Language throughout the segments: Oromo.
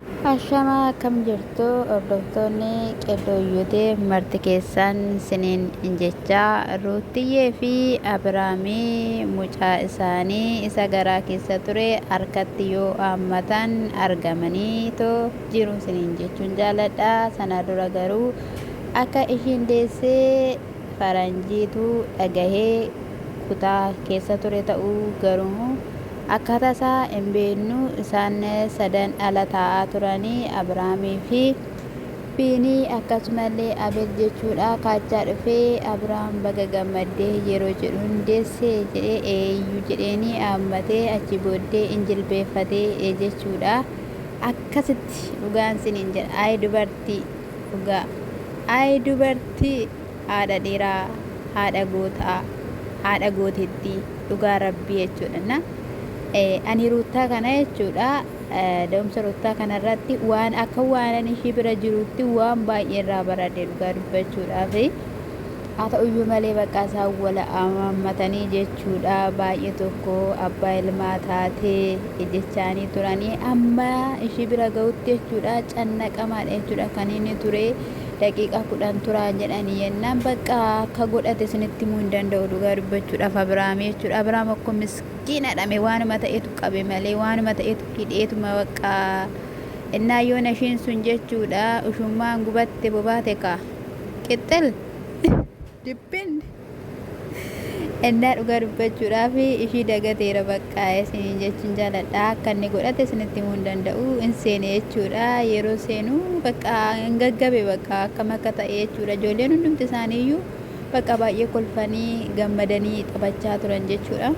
Ashama kam jirtu hordoftoonni qeerrooyyotee marti keessan siniin injechaa Ruutiyyee fi Abiraamii mucaa isaanii isa garaa keessa ture harkatti yoo haammatan argamanii too jiru siniin jechuun jaaladha. Sana dura garuu akka ishiin deessee faranjiitu dhagahee kutaa keessa ture ta'uu garuu akkaataa isaa hin beeknu. Isaan sadan ala taa'aa turanii Abiraamii fi Fiinii akkasumallee Abeel jechuudha. Kaachaa dhufee Abiraam baga gammaddee yeroo jedhuun deessee jedhee eeyyuu jedheeni haammatee achi booddee injilbeeffatee jechuudha. Akkasitti dhugaan siniin jedha. Ay dubartii dhugaa, ay dubartii haadha dhiiraa, haadha gootaa, haadha gooteettii dhugaa rabbii jechuudha. Ani Ruutaa kana jechuudha. Da'umsa Ruutaa kanarratti waan akka waan ishii bira jirutti waan baay'ee irraa baradhee dhugaa dubbachuudhaaf haa ta'uyyuu malee bakka isaan wal haammatanii jechuudha. Baay'ee tokko abbaa ilmaa taatee jechaanii turanii amma ishii bira ga'utti jechuudha cannaqamaadha jechuudha kan inni ture. Daqiiqaa 10 turaa jedhanii yennaan bakka akka godhate isinitti himuu hin danda'u dhugaa dubbachuudhaaf Abiraam jechuudha. Abiraam akkuma miskiina dhame waanuma ta'etu qabe malee waanuma ta'etu hidheetuma bakka innaa yoona ishiin sun jechuudha ushummaan gubatte bobaate ka qixxil dibbin innaa dhugaa dubbachuudhaaf ishii dagateera bakka isiniin jechuun jaaladha. Akka inni godhate isinitti himuu hin danda'u. In seene jechuudha. Yeroo seenu bakka hin gaggabe bakka akkam akka ta'e jechuudha. Ijoolleen hundumti isaaniiyyuu bakka baay'ee kolfanii gammadanii taphachaa turan jechuudha.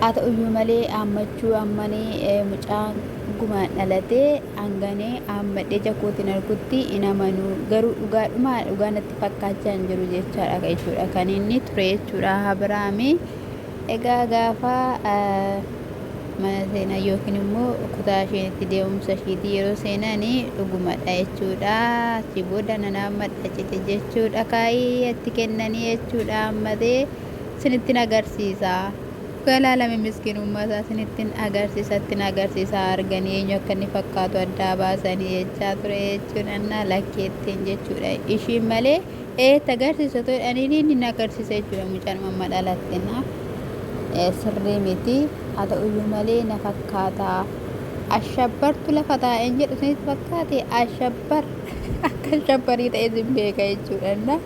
Haa ta'uyyuu malee haammachuu hammanii mucaan gumaan dhalatee hanganee haammadhee jakootiin argutti hin amanuu. Garuu dhugaa natti fakkaachaa hin jiru jechuudha kan inni ture jechuudha. Abiraamii egaa gaafa mana seenaa yookiin immoo kutaa isheenitti deemumsa ishiitii yeroo seenanii dhugumadha jechuudha. Achi booda nan haammadha cite jechuudha. Kaayii itti kennanii jechuudha. Haammatee sinittiin agarsiisa. Galaalame miskiinummaa isaa sinittiin agarsiisa arganii eenyu akka inni fakkaatu addaa baasanii jechaa ture jechuudha. Lakkeettiin jechuudha. Ishiin malee eetti agarsiisa ta'edhanii inni agarsiisa jechuudha. Mucaan mamma dhalattina sirrii miti. Haa ta'uyyuu malee na fakkaata. Ashabbartu lafa taa'een jedhu sinitti fakkaate ashabbar akka ashabbarii ta'e sin beeka jechuudha.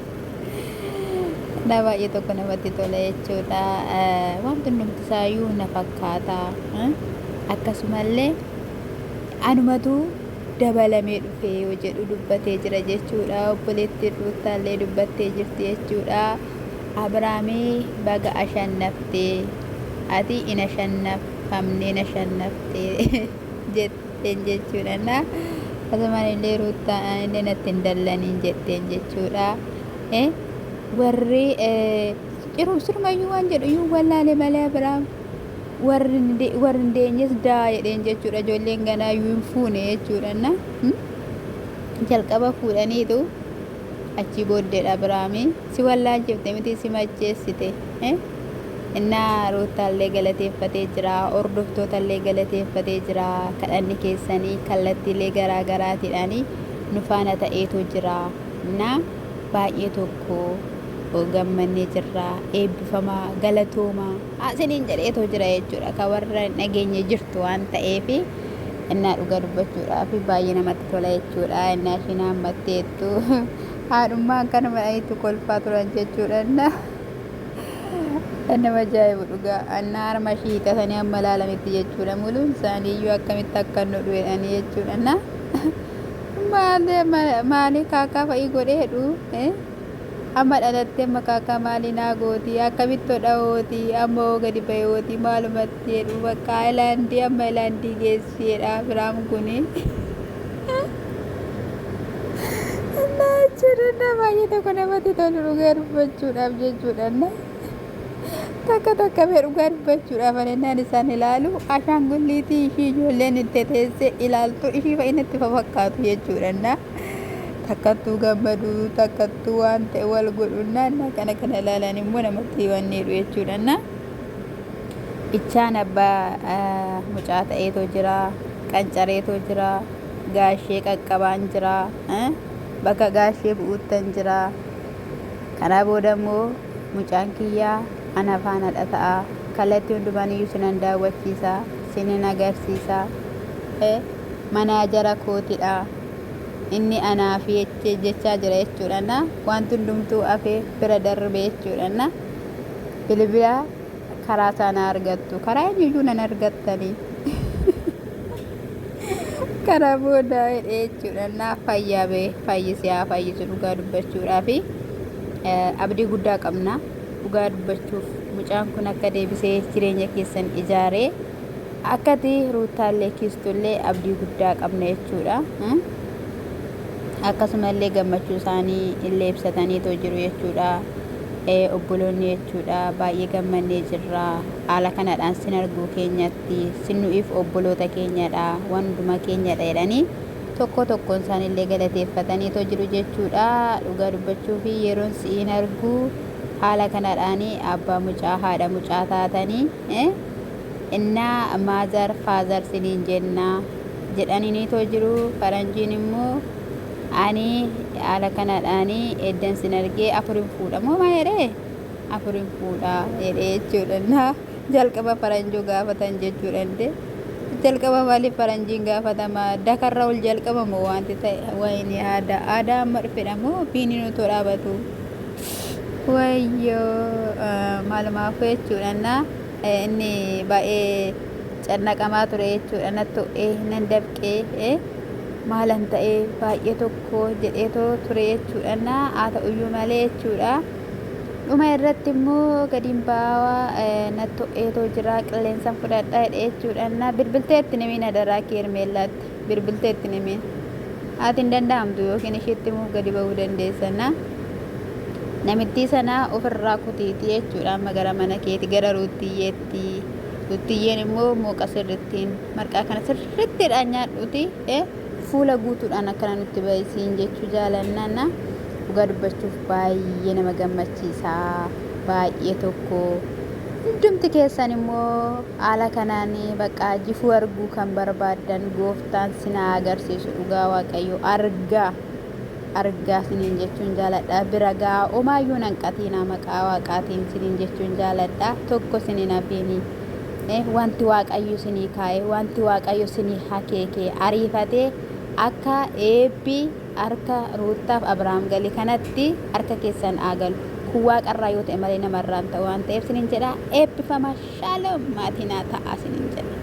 Na baay'ee tokko namatti tola jechuudha. Wanti hundumti isaayyuu na fakkaata. Akkasumallee anumatu dabalamee dhufee yoo jedhu dubbatee jira jechuudha. Obboleettiin Ruutaallee dubbattee jirti jechuudha. Abiraamii baga ashannaftee ati hin ashannafamnee na shannaftee jetteen jechuudha. Akkasumallee Ruutaan illee natti hin dallaniin jetteen jechuudha. Warri sirumayyuu waan jedhu iyyuu wallaalee malee Abiraam warri hin deenyes daa jedheen jechuudha. Ijoolleen ganaa iyyuu hin fuune jechuudha. Jalqaba fuudhaniitu achi booddeedha Abiraamii si wallaalchifte miti si macheessite. Innaa Ruutaallee galateeffatee jira. Hordoftootallee galateeffatee jira. Kadhanni keessanii kallattiilee garaa garaatiidhaanii nu faana ta'eetu jira. Innaa baay'ee tokko gammannee jirra. Eebbifamaa galatoomaa asiniin jedheetoo jira jechuudha. Ka warra nageenye jirtu waan ta'eef innaa dhugaa dubbachuudhaaf baay'ee namatti tola jechuudha. Innaa ishiin haammatteettu haadhummaan kanuma dhayitu kolfaa turan jechuudha. Nama ajaa'ibu dhugaa. Innaa harma ishii hiixatanii amma ilaalametti jechuudha. Muluun isaaniiyyuu akkamitti akka nu dhuedhanii jechuudha. Maali kaakaa fa'ii godheedhu amma dhalattee amma kaakaa maali naa gooti akkamitti hodhaooti amma hoo gadi bayooti maalumatti jedhu bakka aayilaandii amma aayilaandii geessiidha Abiraam kuni. Jechuudha baay'ee tokko namatti tolu dhugaa dubbachuudhaaf jechuudha. Takka mee dhugaa dubbachuudhaaf anennaan isaan ilaalu ashaangulliitii ishii ijoolleen itti teessee ilaaltu ishii fa'in itti fakkaatu jechuudha. Takkattuu gammadu takkattuu waan ta'e wal godhunnaan kana ilaalan immoo namatti wanneedhu jechuudha. Ichaan abbaa mucaa ta'eetoo jira. qancareetoo jira, gaashee qaqqabaan jira, bakka gaashee bu'uuttan jira. Kana booda immoo mucaan kiyyaa ana faanadha ta'a. Kallattii hundumaaniyyuu sinan daawwachiisa, sinin agarsiisa. Mana jara kootidha. Inni anaaf jechaa jira jechuudha. Wanti hundumtuu afee bira darbe jechuudha. Bilbila karaa sana argattu. Karaa eenyuyyuu nan argattanii. Kana booda jechuudha. Fayyaa bee fayyisee fayyisu dhugaa dubbachuudhaaf abdii guddaa qabna. Dhugaa dubbachuuf mucaan kun akka deebisee jireenya keessan ijaaree akkati ruutaallee kiistullee abdii guddaa qabna jechuudha. Akkasumallee gammachuu isaanii illee ibsataniitoo jiru jechuudha. Obboloonni jechuudha baay'ee gammannee jirra. Haala kanadhaan sin arguu keenyatti sinuif obboloota keenyadha, wanduma keenyadha jedhanii tokko tokkoon isaanillee galateeffataniitoo jiru jechuudha. Dhugaa dubbachuuf yeroon siin argu haala kanadhaan abbaa mucaa haadha mucaa taatanii innaa maazar faazar siniin jennaa jedhaniitoo jiru. Faranjiin immoo ani haala kanadhaan eddan sin argee afurin fuudha moo maa jedhee afurin fuudha jedhee jechuudha. Jalqaba faranjoo gaafatan jechuudha. Jalqaba maaliif faranjiin gaafatama? Dakarra ol jalqaba moo wanti ta'e wayini aadaa amma dhufedha moo fiiniin otoo dhaabatu wayyoo maalumaaf jechuudha. Inni baay'ee cannaqamaa ture jechuudha. Natto'ee nan dabqee maalan ta'ee baay'ee tokko jedheetoo ture jechuudha. Haa ta'uyyuu malee jechuudha. Dhuma irratti immoo gadiin baawaa natto'eetoo jira qilleensa fudhadhaa jedhee jechuudha. Bilbilteetti nimiin adaraa keermeellaatti bilbilteetti nimiin haati hin danda'amtu yookiin isheetti immoo gadi ba'uu dandeessana. Namittii sana ofirraa kutiiti jechuudha. Amma gara mana keeti gara ruuttiyyeetti. Ruuttiyyeen immoo mooqa sirrittiin marqaa kana sirrittiidhaan nyaadhuuti. Fuula guutuudhaan akkana nutti baay'isiin jechuu jaalannana. Dhugaa dubbachuuf baay'ee nama gammachiisa. Baay'ee tokko hundumti keessan immoo haala kanaan bakka jifuu arguu kan barbaadan gooftaan sinaa agarsiisu. Dhugaa waaqayyo argaa siniin jechuun jaaladha. Bira gaa omaayyuu nanqatiina maqaa waaqaatiin siniin jechuun jaaladha. Tokko siniin hafiini. Wanti waaqayyo sinii kaa'e, wanti waaqayyo sinii hakeekee ariifatee akka eebbi harka ruuttaaf Abrahaam galee kanatti harka keessan aagalu. Kun waaqarraa yoo ta'e malee namarraan ta'u waan ta'eef siniin jedha. Eebbifama shaaloom maatiin haa ta'a siniin jedha.